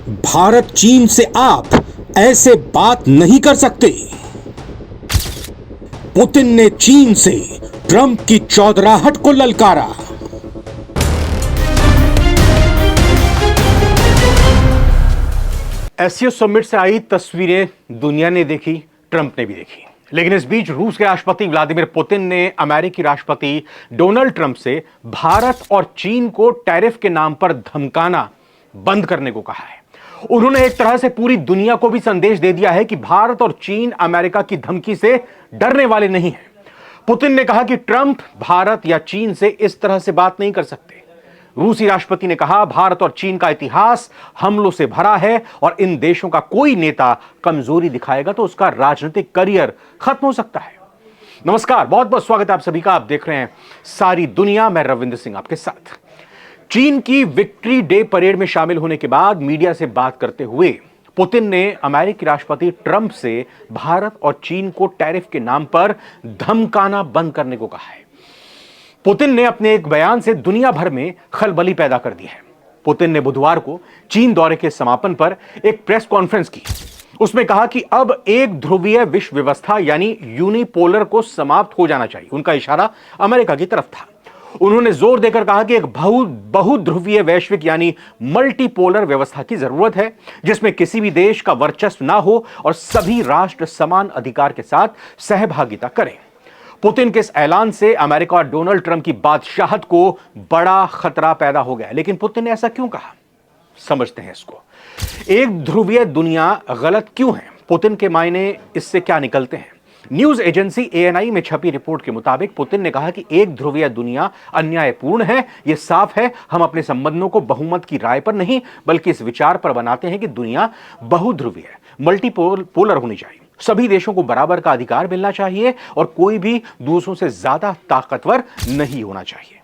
भारत चीन से आप ऐसे बात नहीं कर सकते। पुतिन ने चीन से ट्रंप की चौधराहट को ललकारा। एससीओ समिट से आई तस्वीरें दुनिया ने देखी, ट्रंप ने भी देखी, लेकिन इस बीच रूस के राष्ट्रपति व्लादिमीर पुतिन ने अमेरिकी राष्ट्रपति डोनाल्ड ट्रंप से भारत और चीन को टैरिफ के नाम पर धमकाना बंद करने को कहा है। उन्होंने एक तरह से पूरी दुनिया को भी संदेश दे दिया है कि भारत और चीन अमेरिका की धमकी से डरने वाले नहीं हैं। पुतिन ने कहा कि ट्रंप भारत या चीन से इस तरह से बात नहीं कर सकते। रूसी राष्ट्रपति ने कहा, भारत और चीन का इतिहास हमलों से भरा है और इन देशों का कोई नेता कमजोरी दिखाएगा तो उसका राजनीतिक करियर खत्म हो सकता है। नमस्कार, बहुत बहुत स्वागत है आप सभी का। आप देख रहे हैं सारी दुनिया, मैं रविंद्र सिंह आपके साथ। चीन की विक्ट्री डे परेड में शामिल होने के बाद मीडिया से बात करते हुए पुतिन ने अमेरिकी राष्ट्रपति ट्रंप से भारत और चीन को टैरिफ के नाम पर धमकाना बंद करने को कहा है। पुतिन ने अपने एक बयान से दुनिया भर में खलबली पैदा कर दी है। पुतिन ने बुधवार को चीन दौरे के समापन पर एक प्रेस कॉन्फ्रेंस की। उसमें कहा कि अब एक ध्रुवीय विश्व व्यवस्था यानी यूनिपोलर को समाप्त हो जाना चाहिए। उनका इशारा अमेरिका की तरफ था। उन्होंने जोर देकर कहा कि एक बहुध्रुवीय वैश्विक यानी मल्टीपोलर व्यवस्था की जरूरत है, जिसमें किसी भी देश का वर्चस्व ना हो और सभी राष्ट्र समान अधिकार के साथ सहभागिता करें। पुतिन के इस ऐलान से अमेरिका और डोनाल्ड ट्रंप की बादशाहत को बड़ा खतरा पैदा हो गया। लेकिन पुतिन ने ऐसा क्यों कहा, समझते हैं इसको। एक ध्रुवीय दुनिया गलत क्यों है, पुतिन के मायने इससे क्या निकलते हैं। न्यूज एजेंसी एएनआई में छपी रिपोर्ट के मुताबिक पुतिन ने कहा कि एक ध्रुवीय दुनिया अन्यायपूर्ण है। यह साफ है, हम अपने संबंधों को बहुमत की राय पर नहीं बल्कि इस विचार पर बनाते हैं कि दुनिया बहुध्रुवीय मल्टीपोलर होनी चाहिए। सभी देशों को बराबर का अधिकार मिलना चाहिए और कोई भी दूसरों से ज्यादा ताकतवर नहीं होना चाहिए।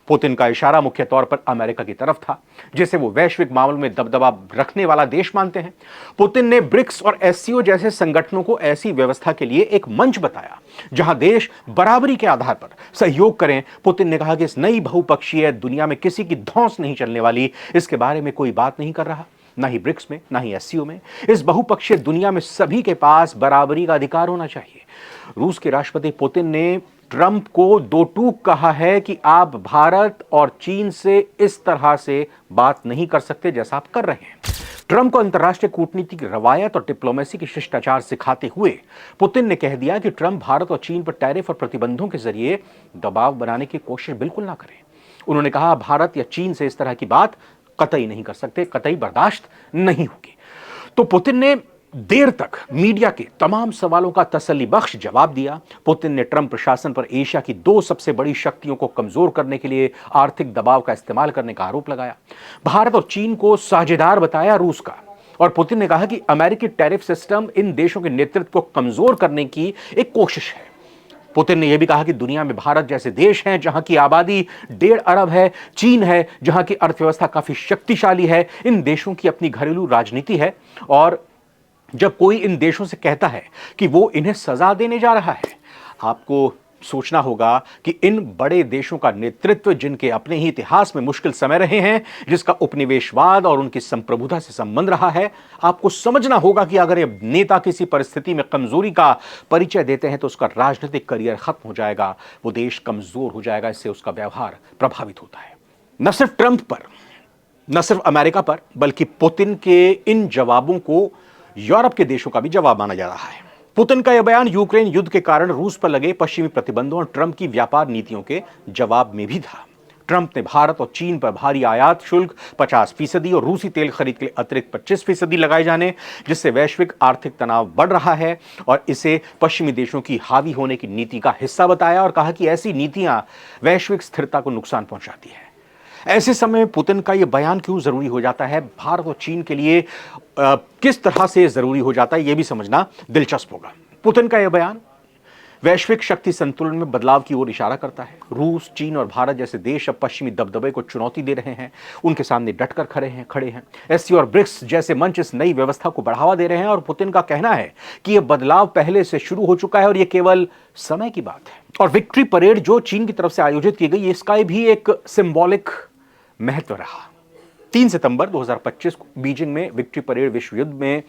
पुतिन का इशारा मुख्य तौर पर अमेरिका की तरफ था, जिसे वो वैश्विक मामलों में दबदबा रखने वाला देश मानते हैं। पुतिन ने ब्रिक्स और एससीओ जैसे संगठनों को ऐसी व्यवस्था के लिए एक मंच बताया जहां देश बराबरी के आधार पर सहयोग करें। पुतिन ने कहा कि इस नई बहुपक्षीय दुनिया में किसी की धौंस नहीं चलने वाली। इसके बारे में कोई बात नहीं कर रहा, ना ही ब्रिक्स में, ना ही एससीओ में। इस बहुपक्षीय दुनिया में सभी के पास बराबरी का अधिकार होना चाहिए। रूस के राष्ट्रपति पुतिन ने ट्रंप को दो टूक कहा है कि आप भारत और चीन से इस तरह से बात नहीं कर सकते जैसा आप कर रहे हैं। ट्रंप को अंतर्राष्ट्रीय कूटनीति की रवायत और डिप्लोमेसी की शिष्टाचार सिखाते हुए पुतिन ने कह दिया कि ट्रंप भारत और चीन पर टैरिफ और प्रतिबंधों के जरिए दबाव बनाने की कोशिश बिल्कुल ना करें। उन्होंने कहा, भारत या चीन से इस तरह की बात कतई नहीं कर सकते, कतई बर्दाश्त नहीं होगी। तो पुतिन ने देर तक मीडिया के तमाम सवालों का तसल्लीबख्श जवाब दिया। पुतिन ने ट्रंप प्रशासन पर एशिया की दो सबसे बड़ी शक्तियों को कमजोर करने के लिए आर्थिक दबाव का इस्तेमाल करने का आरोप लगाया। भारत और चीन को साझेदार बताया रूस का। और पुतिन ने कहा कि अमेरिकी टैरिफ सिस्टम इन देशों के नेतृत्व को कमजोर करने की एक कोशिश है। पुतिन ने यह भी कहा कि दुनिया में भारत जैसे देश हैं जहां की आबादी 1.5 अरब है, चीन है जहां की अर्थव्यवस्था काफी शक्तिशाली है। इन देशों की अपनी घरेलू राजनीति है और जब कोई इन देशों से कहता है कि वो इन्हें सजा देने जा रहा है, आपको सोचना होगा कि इन बड़े देशों का नेतृत्व, जिनके अपने ही इतिहास में मुश्किल समय रहे हैं, जिसका उपनिवेशवाद और उनकी संप्रभुता से संबंध रहा है, आपको समझना होगा कि अगर ये नेता किसी परिस्थिति में कमजोरी का परिचय देते हैं तो उसका राजनीतिक करियर खत्म हो जाएगा, वो देश कमजोर हो जाएगा, इससे उसका व्यवहार प्रभावित होता है। न सिर्फ ट्रंप पर, न सिर्फ अमेरिका पर, बल्कि पुतिन के इन जवाबों को यूरोप के देशों का भी जवाब माना जा रहा है। पुतिन का यह बयान यूक्रेन युद्ध के कारण रूस पर लगे पश्चिमी प्रतिबंधों और ट्रंप की व्यापार नीतियों के जवाब में भी था। ट्रंप ने भारत और चीन पर भारी आयात शुल्क 50% और रूसी तेल खरीद के लिए अतिरिक्त 25% लगाए जाने, जिससे वैश्विक आर्थिक तनाव बढ़ रहा है और इसे पश्चिमी देशों की हावी होने की नीति का हिस्सा बताया और कहा कि ऐसी नीतियां वैश्विक स्थिरता को नुकसान पहुंचाती है। ऐसे समय पुतिन का यह बयान क्यों जरूरी हो जाता है, भारत और चीन के लिए किस तरह से जरूरी हो जाता है, यह भी समझना दिलचस्प होगा। पुतिन का यह बयान वैश्विक शक्ति संतुलन में बदलाव की ओर इशारा करता है। रूस, चीन और भारत जैसे देश अब पश्चिमी दबदबे को चुनौती दे रहे हैं, उनके सामने डटकर खड़े हैं। एससीओ और ब्रिक्स जैसे मंच इस नई व्यवस्था को बढ़ावा दे रहे हैं और पुतिन का कहना है कि यह बदलाव पहले से शुरू हो चुका है और यह केवल समय की बात है। और विक्ट्री परेड जो चीन की तरफ से आयोजित की गई, इसका भी एक सिंबॉलिक महत्व रहा। 3 सितंबर 2025 को बीजिंग में विक्ट्री परेड विश्व युद्ध में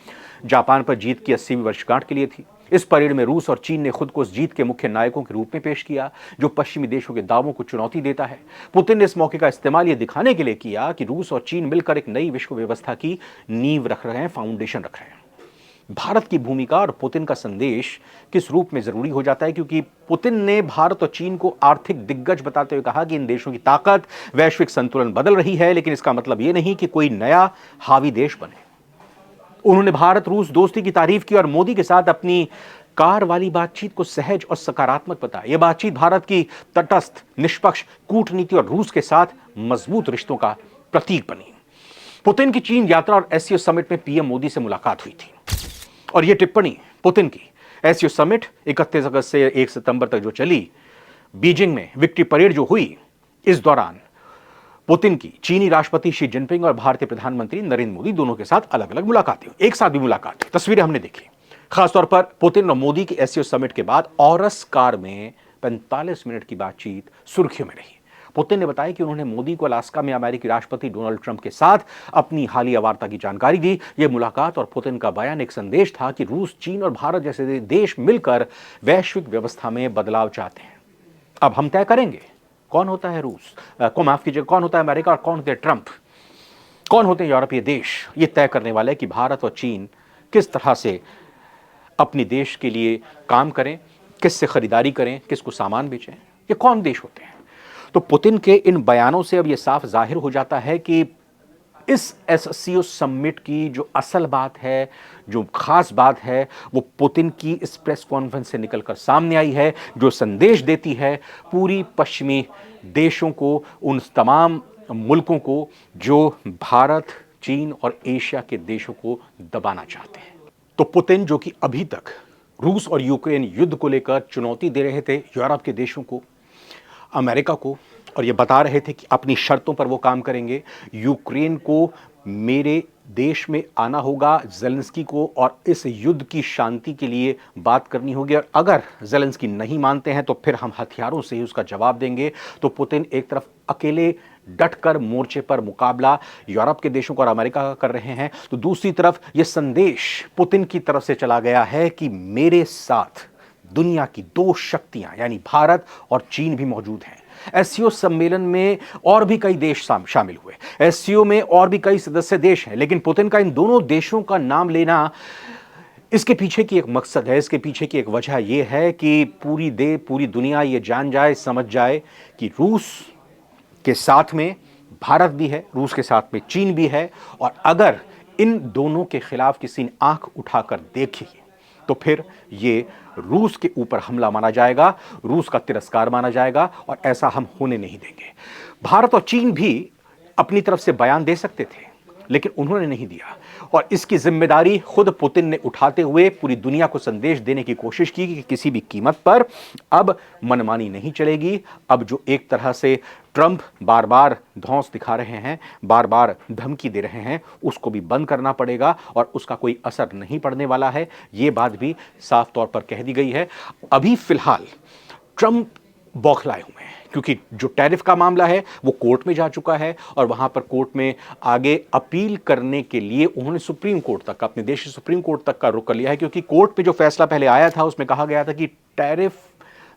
जापान पर जीत की 80वीं वर्षगांठ के लिए थी। इस परेड में रूस और चीन ने खुद को उस जीत के मुख्य नायकों के रूप में पेश किया जो पश्चिमी देशों के दावों को चुनौती देता है। पुतिन ने इस मौके का इस्तेमाल यह दिखाने के लिए किया कि रूस और चीन मिलकर एक नई विश्व व्यवस्था की नींव रख रहे हैं, फाउंडेशन रख रहे हैं। भारत की भूमिका और पुतिन का संदेश किस रूप में जरूरी हो जाता है, क्योंकि पुतिन ने भारत और चीन को आर्थिक दिग्गज बताते हुए कहा कि इन देशों की ताकत वैश्विक संतुलन बदल रही है, लेकिन इसका मतलब यह नहीं कि कोई नया हावी देश बने। उन्होंने भारत रूस दोस्ती की तारीफ की और मोदी के साथ अपनी कार वाली बातचीत को सहज और सकारात्मक बताया। यह बातचीत भारत की तटस्थ, निष्पक्ष कूटनीति और रूस के साथ मजबूत रिश्तों का प्रतीक बनी। पुतिन की चीन यात्रा और एससीओ समिट में पीएम मोदी से मुलाकात हुई थी और यह टिप्पणी पुतिन की एससीओ समिट 31 अगस्त से 1 सितंबर तक जो चली, बीजिंग में विक्ट्री परेड जो हुई, इस दौरान पुतिन की चीनी राष्ट्रपति शी जिनपिंग और भारतीय प्रधानमंत्री नरेंद्र मोदी दोनों के साथ अलग अलग मुलाकातें हुई, एक साथ भी मुलाकात हुई। तस्वीरें हमने देखी। खासतौर पर पुतिन और मोदी की एससीओ समिट के बाद ऑरस कार में 45 मिनट की बातचीत सुर्खियों में रही। पुतिन ने बताया कि उन्होंने मोदी को अलास्का में अमेरिकी राष्ट्रपति डोनाल्ड ट्रंप के साथ अपनी हालिया वार्ता की जानकारी दी। यह मुलाकात और पुतिन का बयान एक संदेश था कि रूस, चीन और भारत जैसे देश मिलकर वैश्विक व्यवस्था में बदलाव चाहते हैं। अब हम तय करेंगे कौन होता है रूस को माफ कीजिए, कौन होता है अमेरिका और कौन होते हैं ट्रंप, कौन होते हैं यूरोपीय देश। ये तय करने वाले कि भारत और चीन किस तरह से अपने देश के लिए काम करें, किससे खरीदारी करें, किसको सामान बेचें, ये कौन देश होते हैं। तो पुतिन के इन बयानों से अब यह साफ जाहिर हो जाता है कि इस एससीओ समिट की जो असल बात है, जो खास बात है, वो पुतिन की इस प्रेस कॉन्फ्रेंस से निकलकर सामने आई है, जो संदेश देती है पूरी पश्चिमी देशों को, उन तमाम मुल्कों को जो भारत, चीन और एशिया के देशों को दबाना चाहते हैं। तो पुतिन, जो कि अभी तक रूस और यूक्रेन युद्ध को लेकर चुनौती दे रहे थे यूरोप के देशों को, अमेरिका को, और ये बता रहे थे कि अपनी शर्तों पर वो काम करेंगे, यूक्रेन को मेरे देश में आना होगा, ज़ेलेंस्की को, और इस युद्ध की शांति के लिए बात करनी होगी, और अगर ज़ेलेंस्की नहीं मानते हैं तो फिर हम हथियारों से ही उसका जवाब देंगे। तो पुतिन एक तरफ अकेले डटकर मोर्चे पर मुकाबला यूरोप के देशों को और अमेरिका का कर रहे हैं, तो दूसरी तरफ यह संदेश पुतिन की तरफ से चला गया है कि मेरे साथ दुनिया की दो शक्तियां यानी भारत और चीन भी मौजूद हैं। एससीओ सम्मेलन में और भी कई देश शामिल हुए, एससीओ में और भी कई सदस्य देश हैं, लेकिन पुतिन का इन दोनों देशों का नाम लेना, इसके पीछे की एक मकसद है, इसके पीछे की एक वजह यह है कि पूरी दुनिया ये जान जाए, समझ जाए कि रूस के साथ में भारत भी है, रूस के साथ में चीन भी है, और अगर इन दोनों के खिलाफ किसी ने आंख उठाकर देखी तो फिर ये रूस के ऊपर हमला माना जाएगा, रूस का तिरस्कार माना जाएगा, और ऐसा हम होने नहीं देंगे। भारत और चीन भी अपनी तरफ से बयान दे सकते थे, लेकिन उन्होंने नहीं दिया, और इसकी जिम्मेदारी खुद पुतिन ने उठाते हुए पूरी दुनिया को संदेश देने की कोशिश की कि किसी भी कीमत पर अब मनमानी नहीं चलेगी। अब जो एक तरह से ट्रंप बार बार धौंस दिखा रहे हैं, बार बार धमकी दे रहे हैं, उसको भी बंद करना पड़ेगा और उसका कोई असर नहीं पड़ने वाला है। ये बात भी साफ तौर पर कह दी गई है। अभी फिलहाल ट्रंप बौखलाए हुए हैं, क्योंकि जो टैरिफ का मामला है वो कोर्ट में जा चुका है, और वहां पर कोर्ट में आगे अपील करने के लिए उन्होंने सुप्रीम कोर्ट तक, अपने देश के सुप्रीम कोर्ट तक का रुख कर लिया है, क्योंकि कोर्ट में जो फैसला पहले आया था उसमें कहा गया था कि टैरिफ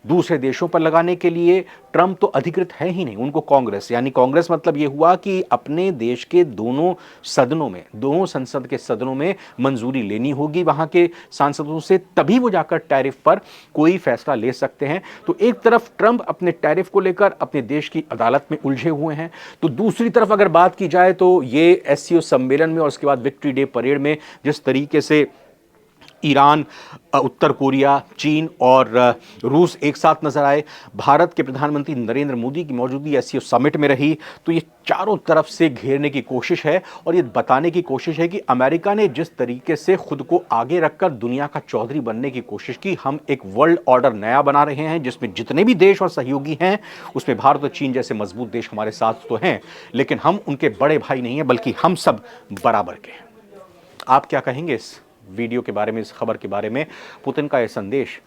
दूसरे देशों पर लगाने के लिए ट्रंप तो अधिकृत है ही नहीं, उनको कांग्रेस, यानी कांग्रेस मतलब यह हुआ कि अपने देश के दोनों सदनों में, दोनों संसद के सदनों में मंजूरी लेनी होगी वहां के सांसदों से, तभी वो जाकर टैरिफ पर कोई फैसला ले सकते हैं। तो एक तरफ ट्रंप अपने टैरिफ को लेकर अपने देश की अदालत में उलझे हुए हैं, तो दूसरी तरफ अगर बात की जाए तो ये एससीओ सम्मेलन में और उसके बाद विक्ट्री डे परेड में जिस तरीके से ईरान, उत्तर कोरिया, चीन और रूस एक साथ नजर आए, भारत के प्रधानमंत्री नरेंद्र मोदी की मौजूदगी एससीओ समिट में रही, तो ये चारों तरफ से घेरने की कोशिश है और ये बताने की कोशिश है कि अमेरिका ने जिस तरीके से खुद को आगे रखकर दुनिया का चौधरी बनने की कोशिश की, हम एक वर्ल्ड ऑर्डर नया बना रहे हैं जिसमें जितने भी देश और सहयोगी हैं उसमें भारत और चीन जैसे मजबूत देश हमारे साथ तो हैं, लेकिन हम उनके बड़े भाई नहीं हैं, बल्कि हम सब बराबर के हैं। आप क्या कहेंगे इस वीडियो के बारे में, इस खबर के बारे में? पुतिन का यह संदेश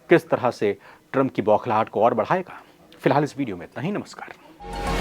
किस तरह से ट्रंप की बौखलाहट को और बढ़ाएगा? फिलहाल इस वीडियो में इतना ही। नमस्कार।